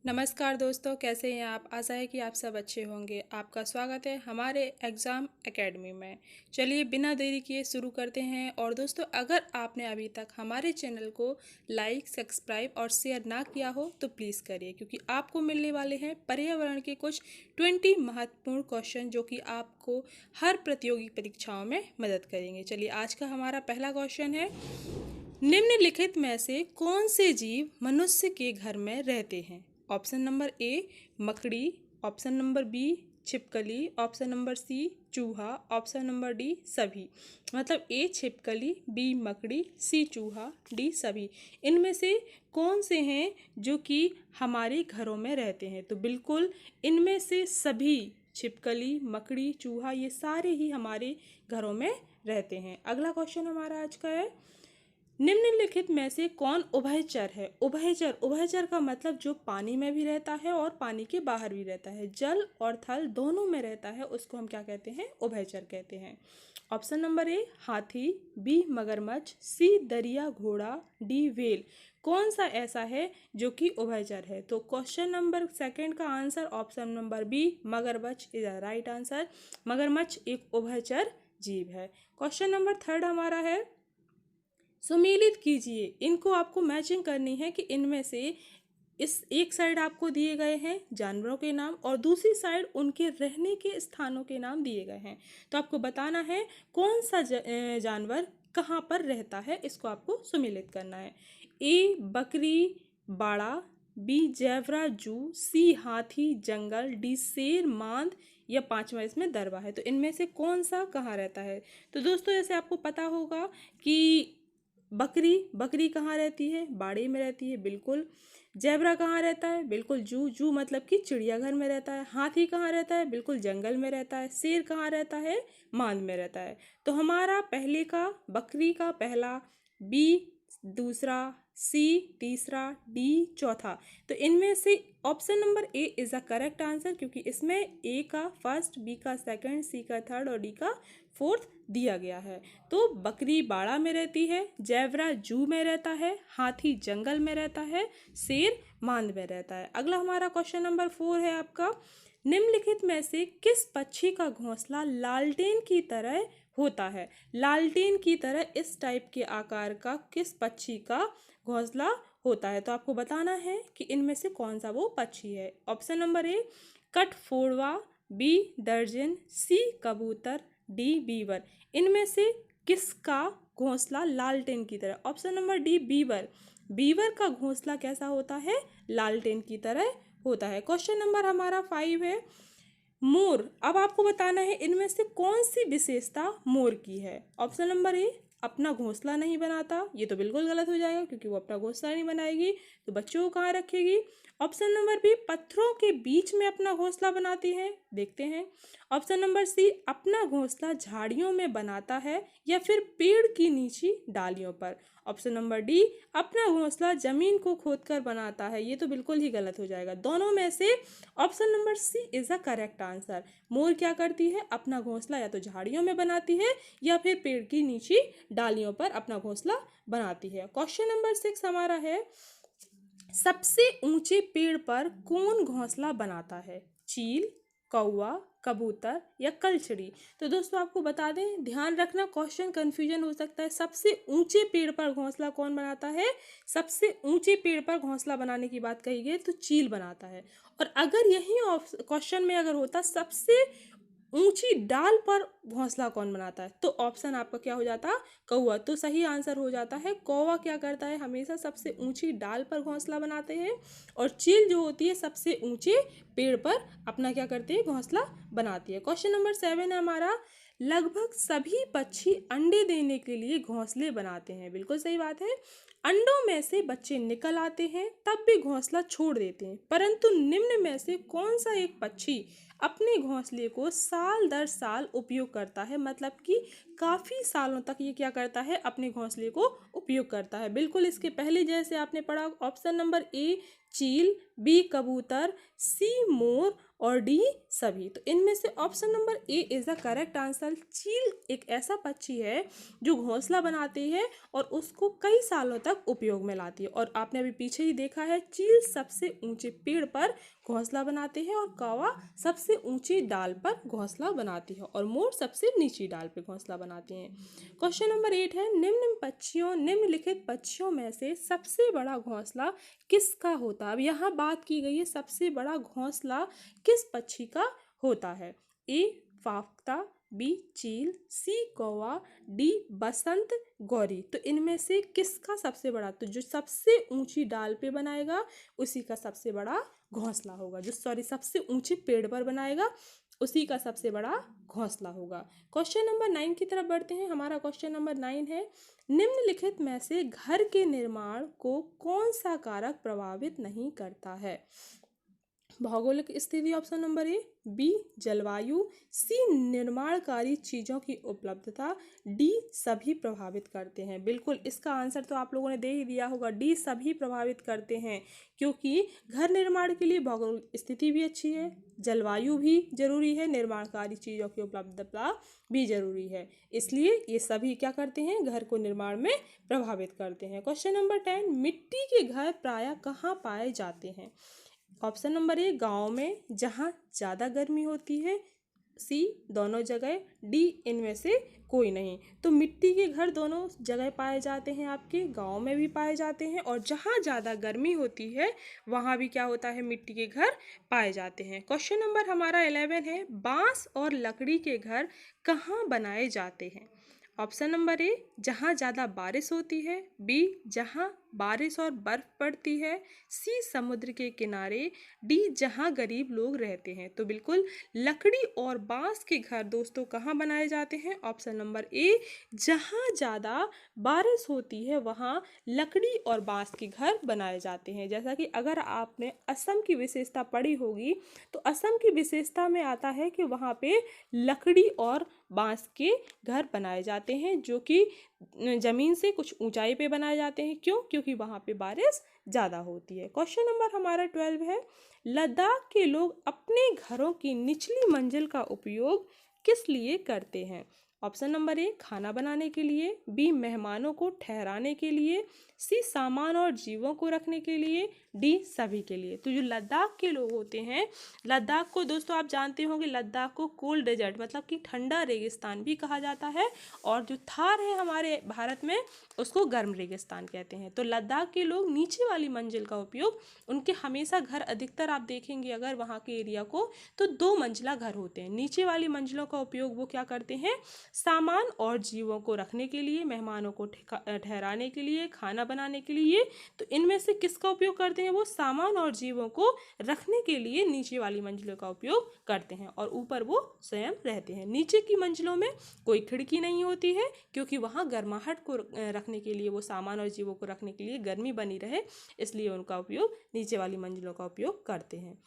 नमस्कार दोस्तों, कैसे हैं आप। आशा है कि आप सब अच्छे होंगे। आपका स्वागत है हमारे एग्ज़ाम एकेडमी में। चलिए बिना देरी किए शुरू करते हैं। और दोस्तों, अगर आपने अभी तक हमारे चैनल को लाइक, सब्सक्राइब और शेयर ना किया हो तो प्लीज़ करिए, क्योंकि आपको मिलने वाले हैं पर्यावरण के कुछ 20 महत्वपूर्ण क्वेश्चन जो कि आपको हर प्रतियोगी परीक्षाओं में मदद करेंगे। चलिए आज का हमारा पहला क्वेश्चन है, निम्नलिखित में से कौन से जीव मनुष्य के घर में रहते हैं। ऑप्शन नंबर ए मकड़ी, ऑप्शन नंबर बी छिपकली, ऑप्शन नंबर सी चूहा, ऑप्शन नंबर डी सभी। मतलब ए छिपकली, बी मकड़ी, सी चूहा, डी सभी। इनमें से कौन से हैं जो कि हमारे घरों में रहते हैं। तो बिल्कुल इनमें से सभी, छिपकली, मकड़ी, चूहा, ये सारे ही हमारे घरों में रहते हैं। अगला क्वेश्चन हमारा आज का है, निम्नलिखित में से कौन उभयचर है। उभयचर, उभयचर का मतलब जो पानी में भी रहता है और पानी के बाहर भी रहता है, जल और थल दोनों में रहता है, उसको हम क्या कहते हैं, उभयचर कहते हैं। ऑप्शन नंबर ए हाथी, बी मगरमच्छ, सी दरिया घोड़ा, डी व्हेल। कौन सा ऐसा है जो कि उभयचर है। तो क्वेश्चन नंबर सेकंड का आंसर ऑप्शन नंबर बी मगरमच्छ इज द राइट आंसर। मगरमच्छ एक उभयचर जीव है। क्वेश्चन नंबर थर्ड हमारा है, सुमेलित कीजिए। इनको आपको मैचिंग करनी है कि इनमें से इस एक साइड आपको दिए गए हैं जानवरों के नाम और दूसरी साइड उनके रहने के स्थानों के नाम दिए गए हैं। तो आपको बताना है कौन सा जानवर कहाँ पर रहता है, इसको आपको सुमेलित करना है। ए बकरी बाड़ा, बी जेवरा जू, सी हाथी जंगल, डी शेर मांद, या पांचवा इसमें दरबा है। तो इनमें से कौन सा कहाँ रहता है। तो दोस्तों जैसे आपको पता होगा कि बकरी, बकरी कहाँ रहती है, बाड़े में रहती है बिल्कुल। जेबरा कहाँ रहता है, बिल्कुल जू, जू मतलब कि चिड़ियाघर में रहता है। हाथी कहाँ रहता है, बिल्कुल जंगल में रहता है। शेर कहाँ रहता है, मांद में रहता है। तो हमारा पहले का बकरी का पहला, बी दूसरा, सी तीसरा, डी चौथा। तो इनमें से option number A is the correct answer, क्योंकि इसमें ए का फर्स्ट, बी का सेकंड, सी का थर्ड और डी का फोर्थ दिया गया है। तो बकरी बाड़ा में रहती है, जेबरा जू में रहता है, हाथी जंगल में रहता है, शेर मांद में रहता है। अगला हमारा क्वेश्चन नंबर 4 है आपका, निम्नलिखित में से किस पक्षी का घोंसला लालटेन की तरह होता है। लालटेन की तरह इस टाइप के आकार का किस पक्षी का घोंसला होता है। तो आपको बताना है कि इनमें से कौन सा वो पक्षी है। ऑप्शन नंबर ए कठफोड़वा, बी दर्जन, सी कबूतर, डी बीवर। इनमें से किसका घोंसला लालटेन की तरह। Option number D beaver. Beaver का घोंसला कैसा होता है, लालटेन की तरह होता है। क्वेश्चन नंबर हमारा 5 है, मोर। अब आपको बताना है इनमें से कौन सी विशेषता मोर की है। ऑप्शन नंबर ए अपना घोंसला नहीं बनाता, ये तो बिल्कुल गलत हो जाएगा क्योंकि वो अपना घोंसला नहीं बनाएगी, तो बच्चों को कहाँ रखेगी। ऑप्शन नंबर बी पत्थरों के बीच में अपना घोंसला बनाती है, देखते हैं। ऑप्शन नंबर सी अपना घोंसला झाड़ियों में बनाता है या फिर पेड़ की नीची डालियों पर। ऑप्शन नंबर डी अपना घोंसला जमीन को खोदकर बनाता है, ये तो बिल्कुल ही गलत हो जाएगा। दोनों में से option number C is the correct answer. मोर क्या करती है, अपना घोंसला या तो झाड़ियों में बनाती है या फिर पेड़ की नीची डालियों पर अपना घोंसला बनाती है। क्वेश्चन नंबर 6 हमारा है, सबसे ऊंचे पेड़ पर कौन घोंसला बनाता है। चील, कौवा, कबूतर या कलचड़ी। तो दोस्तों आपको बता दें, ध्यान रखना क्वेश्चन कंफ्यूजन हो सकता है। सबसे ऊंचे पेड़ पर घोंसला कौन बनाता है। सबसे ऊंचे पेड़ पर घोंसला बनाने की बात कही गई तो चील बनाता है। और अगर यही क्वेश्चन में अगर होता सबसे ऊंची डाल पर घोंसला कौन बनाता है, तो ऑप्शन आपका क्या हो जाता, कौवा। तो सही आंसर हो जाता है कौवा। क्या करता है, हमेशा सबसे ऊंची डाल पर घोंसला बनाते हैं। और चील जो होती है सबसे ऊंचे पेड़ पर अपना क्या करती है, घोंसला बनाती है। क्वेश्चन नंबर 7 है हमारा, लगभग सभी पक्षी अंडे देने के लिए घोंसले बनाते हैं। बिल्कुल सही बात है, अंडों में से बच्चे निकल आते हैं तब भी घोंसला छोड़ देते हैं, परंतु निम्न में से कौन सा एक पक्षी अपने घोंसले को साल दर साल उपयोग करता है। मतलब कि काफ़ी सालों तक ये क्या करता है, अपने घोंसले को उपयोग करता है। बिल्कुल इसके पहले जैसे आपने पढ़ा, ऑप्शन नंबर ए चील, बी कबूतर, सी मोर और डी सभी। तो इनमें से option number A is the correct answer. चील एक ऐसा पक्षी है जो घोंसला बनाती है और उसको कई सालों तक उपयोग में लाती है। और आपने अभी पीछे ही देखा है, चील सबसे ऊंचे पेड़ पर घोंसला बनाते हैं और कौवा सबसे ऊंची डाल पर घोंसला बनाती है और मोर सबसे नीची डाल पर घोंसला बनाते हैं। क्वेश्चन नंबर 8 है, निम्नलिखित पक्षियों में से सबसे बड़ा घोंसला किसका होता है। अब यहाँ बात की गई है सबसे बड़ा घोंसला किस पक्षी का होता है। ए फाख्ता, बी चील, सी कौवा, डी बसंत गौरी। तो इनमें से किसका सबसे बड़ा, तो जो सबसे ऊंची डाल पे बनाएगा उसी का सबसे बड़ा घोंसला होगा। सबसे ऊंचे पेड़ पर बनाएगा उसी का सबसे बड़ा घोंसला होगा। क्वेश्चन नंबर 9 की तरफ बढ़ते हैं। हमारा क्वेश्चन नंबर 9 है, निम्नलिखित में से घर के निर्माण को कौन सा कारक प्रभावित नहीं करता है। भौगोलिक स्थिति ऑप्शन नंबर ए, बी जलवायु, सी निर्माणकारी चीज़ों की उपलब्धता, डी सभी प्रभावित करते हैं। बिल्कुल इसका आंसर तो आप लोगों ने दे ही दिया होगा, डी सभी प्रभावित करते हैं, क्योंकि घर निर्माण के लिए भौगोलिक स्थिति भी अच्छी है, जलवायु भी जरूरी है, निर्माणकारी चीज़ों की उपलब्धता भी जरूरी है, इसलिए ये सभी क्या करते हैं, घर को निर्माण में प्रभावित करते हैं। क्वेश्चन नंबर 10, मिट्टी के घर प्रायः कहाँ पाए जाते हैं। ऑप्शन नंबर ए गाँव में जहाँ ज़्यादा गर्मी होती है, सी दोनों जगह, डी इनमें से कोई नहीं। तो मिट्टी के घर दोनों जगह पाए जाते हैं, आपके गांव में भी पाए जाते हैं और जहाँ ज़्यादा गर्मी होती है वहाँ भी क्या होता है, मिट्टी के घर पाए जाते हैं। क्वेश्चन नंबर हमारा 11 है, बांस और लकड़ी के घर कहाँ बनाए जाते हैं। ऑप्शन नंबर ए जहाँ ज़्यादा बारिश होती है, बी जहाँ बारिश और बर्फ पड़ती है, सी समुद्र के किनारे, डी जहाँ गरीब लोग रहते हैं। तो बिल्कुल लकड़ी और बांस के घर दोस्तों कहाँ बनाए जाते हैं। ऑप्शन नंबर ए जहाँ ज़्यादा बारिश होती है वहाँ लकड़ी और बांस के घर बनाए जाते हैं। जैसा कि अगर आपने असम की विशेषता पढ़ी होगी तो असम की विशेषता में आता है कि वहाँ पे लकड़ी और बांस के घर बनाए जाते हैं, जो कि ज़मीन से कुछ ऊंचाई पे बनाए जाते हैं। क्यों? क्योंकि वहाँ पे बारिश ज़्यादा होती है। क्वेश्चन नंबर हमारा 12 है, लद्दाख के लोग अपने घरों की निचली मंजिल का उपयोग किस लिए करते हैं। ऑप्शन नंबर ए खाना बनाने के लिए, बी मेहमानों को ठहराने के लिए, सी सामान और जीवों को रखने के लिए, डी सभी के लिए। तो जो लद्दाख के लोग होते हैं, लद्दाख को दोस्तों आप जानते होंगे, लद्दाख को कोल्ड डेजर्ट मतलब कि ठंडा रेगिस्तान भी कहा जाता है, और जो थार है हमारे भारत में उसको गर्म रेगिस्तान कहते हैं। तो लद्दाख के लोग नीचे वाली मंजिल का उपयोग, उनके हमेशा घर अधिकतर आप देखेंगे अगर वहाँ के एरिया को, तो 2 मंजिला घर होते हैं। नीचे वाली मंजिलों का उपयोग वो क्या करते हैं, सामान और जीवों को रखने के लिए, मेहमानों को ठहराने के लिए, खाना बनाने के लिए। तो इनमें से किसका उपयोग करते हैं, वो सामान और जीवों को रखने के लिए नीचे वाली मंजिलों का उपयोग करते हैं, और ऊपर वो स्वयं रहते हैं। नीचे की मंजिलों में कोई खिड़की नहीं होती है, क्योंकि वहाँ गर्माहट को रखने के लिए, वो सामान और जीवों को रखने के लिए गर्मी बनी रहे, इसलिए उनका उपयोग नीचे वाली मंजिलों का उपयोग करते हैं।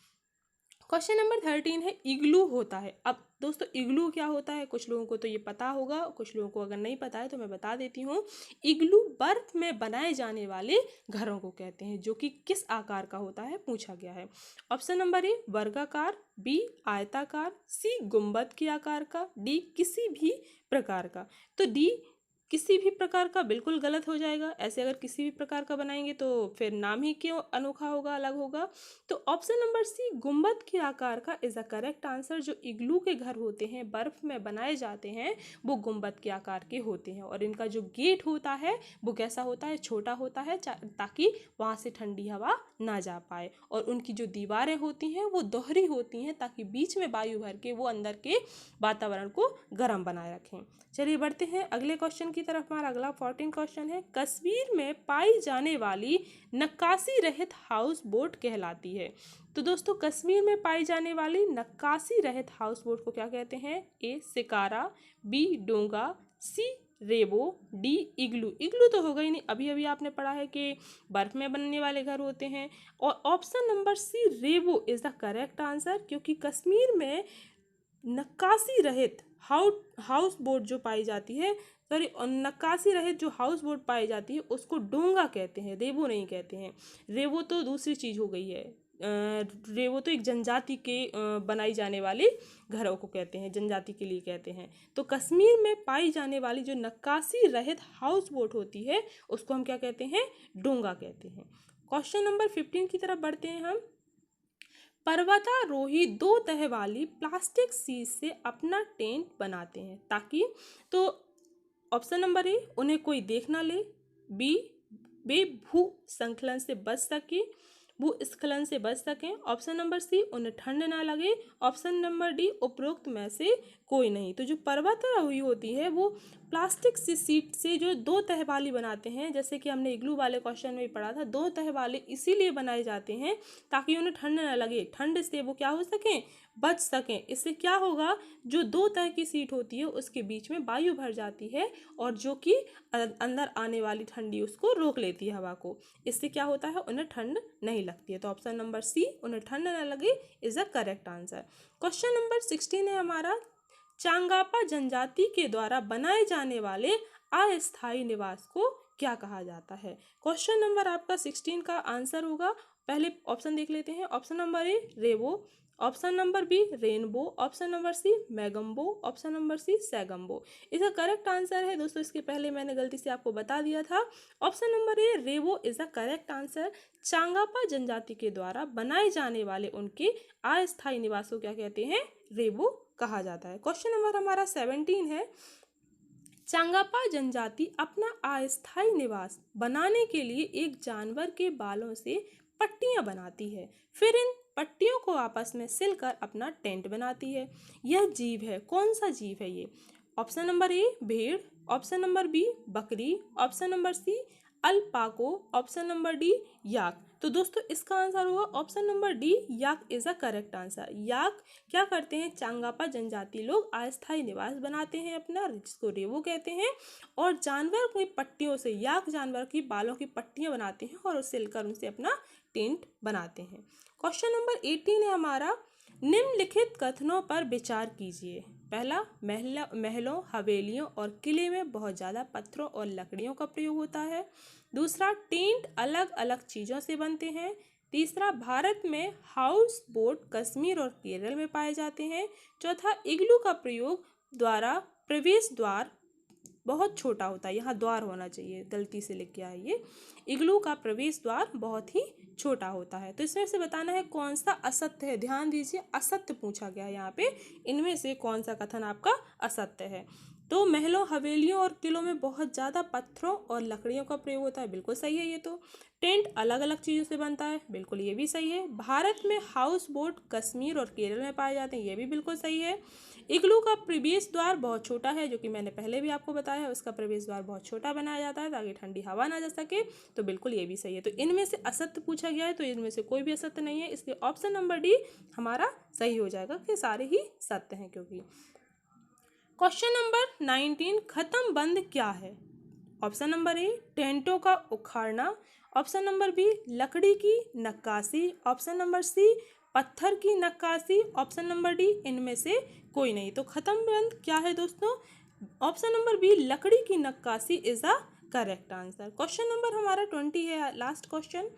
क्वेश्चन नंबर 13 है, इग्लू होता है। अब दोस्तों इग्लू क्या होता है, कुछ लोगों को तो ये पता होगा, कुछ लोगों को अगर नहीं पता है तो मैं बता देती हूँ। इग्लू बर्फ में बनाए जाने वाले घरों को कहते हैं, जो कि किस आकार का होता है पूछा गया है। ऑप्शन नंबर ए वर्गाकार, बी आयताकार, सी गुंबद के आकार का, डी किसी भी प्रकार का। तो डी किसी भी प्रकार का बिल्कुल गलत हो जाएगा। ऐसे अगर किसी भी प्रकार का बनाएंगे तो फिर नाम ही क्यों अनोखा होगा, अलग होगा। तो ऑप्शन नंबर सी गुंबद के आकार का इज द करेक्ट आंसर। जो इग्लू के घर होते हैं, बर्फ में बनाए जाते हैं, वो गुंबद के आकार के होते हैं, और इनका जो गेट होता है वो कैसा होता है, छोटा होता है, ताकि वहाँ से ठंडी हवा ना जा पाए। और उनकी जो दीवारें होती हैं वो दोहरी होती हैं, ताकि बीच में वायु भर के वो अंदर के वातावरण को गर्म बनाए रखें। चलिए बढ़ते हैं अगले क्वेश्चन की तरफ। हमारा अगला 14 क्वेश्चन है, कश्मीर में पाई जाने वाली नक्काशी रहित हाउस बोट कहलाती है। तो दोस्तों कश्मीर में पाई जाने वाली नक्काशी रहित हाउस बोट को क्या कहते हैं। ए शिकारा, बी डोंगा, सी रेबो, डी इग्लू। इग्लू तो होगा ही नहीं, अभी अभी आपने पढ़ा है कि बर्फ में बनने वाले घर होते हैं। और option number C Rebo is the correct answer, क्योंकि कश्मीर में नक्काशी रहित हाउस बोट जो पाई जाती है सॉरी नक्काशी रहित जो हाउस बोट पाई जाती है उसको डोंगा कहते हैं, रेवो नहीं कहते हैं। रेवो तो दूसरी चीज़ हो गई है। रेवो तो एक जनजाति के बनाई जाने वाली घरों को कहते हैं, जनजाति के लिए कहते हैं। तो कश्मीर में पाई जाने वाली जो नक्काशी रहित हाउस बोट होती है उसको हम क्या कहते हैं, डोंगा कहते हैं। क्वेश्चन नंबर 15 की तरफ बढ़ते हैं हम। पर्वतारोही 2 तह वाली प्लास्टिक शीट से अपना टेंट बनाते हैं ताकि, तो ऑप्शन नंबर ए, उन्हें कोई देख ना ले, बी, वे भूस्खलन से बच सकें, ऑप्शन नंबर सी, उन्हें ठंड ना लगे, ऑप्शन नंबर डी, उपरोक्त में से कोई नहीं। तो जो पर्वतारोही होती है वो प्लास्टिक सी सीट से जो 2 तह वाली बनाते हैं, जैसे कि हमने इग्लू वाले क्वेश्चन में भी पढ़ा था, 2 तह वाले इसीलिए बनाए जाते हैं ताकि उन्हें ठंड ना लगे, ठंड से वो क्या हो सकें, बच सकें। इससे क्या होगा, जो 2 तह की सीट होती है उसके बीच में वायु भर जाती है और जो कि अंदर आने वाली ठंडी उसको रोक लेती है हवा को। इससे क्या होता है, उन्हें ठंड नहीं लगती है। तो ऑप्शन नंबर सी, उन्हें ठंड न लगे, is the correct answer. Question number 16 है हमारा, चांगापा जनजाति के द्वारा बनाए जाने वाले अस्थायी निवास को क्या कहा जाता है। क्वेश्चन नंबर आपका 16 का आंसर होगा, पहले ऑप्शन देख लेते हैं। Option number A, Rebo, option number B, rainbow, option number C, मैगम्बो, ऑप्शन नंबर सी, सैगम्बो। इसका करेक्ट आंसर है दोस्तों, इसके पहले मैंने गलती से आपको बता दिया था, option number A, Rebo is the correct answer. Changpa जनजाति के द्वारा बनाए जाने वाले उनके अस्थायी निवास को क्या कहते हैं, रेवो कहा जाता है। क्वेश्चन नंबर हमारा 17 है, चांगापा जनजाति अपना अस्थायी निवास बनाने के लिए एक जानवर के बालों से पट्टियां बनाती है, फिर इन पट्टियों को आपस में सिलकर अपना टेंट बनाती है। यह जीव है, कौन सा जीव है ये। ऑप्शन नंबर ए, भेड़, ऑप्शन नंबर बी, बकरी, option number C, alpaca, option number D, yak. तो दोस्तों इसका आंसर होगा option number D, yak is the correct answer. Yak क्या करते हैं, चांगापा जनजाति लोग अस्थायी निवास बनाते हैं अपना, जिसको रेवो कहते हैं, और जानवर की पट्टियों से, याक जानवर की बालों की पट्टियां बनाते हैं और सिलकर उनसे अपना टेंट बनाते हैं। क्वेश्चन नंबर 18 है हमारा, निम्नलिखित कथनों पर विचार कीजिए। पहला, महलों, हवेलियों और किले में बहुत ज़्यादा पत्थरों और लकड़ियों का प्रयोग होता है। दूसरा, टेंट अलग अलग चीज़ों से बनते हैं। तीसरा, भारत में हाउस बोट कश्मीर और केरल में पाए जाते हैं। चौथा, इग्लू का प्रयोग द्वारा प्रवेश द्वार बहुत छोटा होता है, यहाँ द्वार होना चाहिए, गलती से लिख गया है ये, इग्लू का प्रवेश द्वार बहुत ही छोटा होता है। तो इसमें से बताना है कौन सा असत्य है, ध्यान दीजिए असत्य पूछा गया है यहाँ पे, इनमें से कौन सा कथन आपका असत्य है। तो महलों, हवेलियों और किलों में बहुत ज़्यादा पत्थरों और लकड़ियों का प्रयोग होता है, बिल्कुल सही है ये तो। टेंट अलग अलग चीज़ों से बनता है, बिल्कुल ये भी सही है। भारत में हाउस बोट कश्मीर और केरल में पाए जाते हैं, ये भी बिल्कुल सही है। इग्लू का प्रवेश द्वार बहुत छोटा है, जो कि मैंने पहले भी आपको बताया है, उसका प्रवेश द्वार बहुत छोटा बनाया जाता है ताकि ठंडी हवा ना जा सके, तो बिल्कुल ये भी सही है। तो इनमें से असत्य पूछा गया है, तो इनमें से कोई भी असत्य नहीं है, इसलिए ऑप्शन नंबर डी हमारा सही हो जाएगा कि सारे ही सत्य हैं। क्योंकि क्वेश्चन नंबर 19, खत्म बंद क्या है। ऑप्शन नंबर ए, टेंटों का उखाड़ना, ऑप्शन नंबर बी, लकड़ी की नक्काशी, ऑप्शन नंबर सी, पत्थर की नक्काशी, ऑप्शन नंबर डी, इनमें से कोई नहीं। तो खत्म बंद क्या है दोस्तों, ऑप्शन नंबर बी, लकड़ी की नक्काशी is the correct answer. Question number हमारा 20 है, लास्ट क्वेश्चन,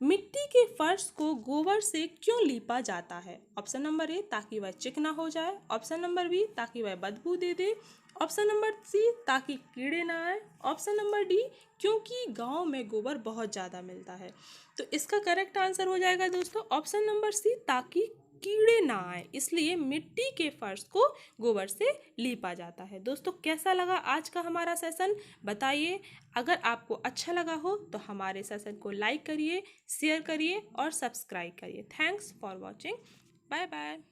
मिट्टी के फर्श को गोबर से क्यों लीपा जाता है। ऑप्शन नंबर ए, ताकि वह चिकना हो जाए, ऑप्शन नंबर बी, ताकि वह बदबू दे, ऑप्शन नंबर सी, ताकि कीड़े ना आए, ऑप्शन नंबर डी, क्योंकि गांव में गोबर बहुत ज़्यादा मिलता है। तो इसका करेक्ट आंसर हो जाएगा दोस्तों ऑप्शन नंबर सी, ताकि कीड़े ना आए, इसलिए मिट्टी के फर्श को गोबर से लीपा जाता है। दोस्तों कैसा लगा आज का हमारा सेशन बताइए। अगर आपको अच्छा लगा हो तो हमारे सेशन को लाइक करिए, शेयर करिए और सब्सक्राइब करिए। Thanks for watching, bye bye.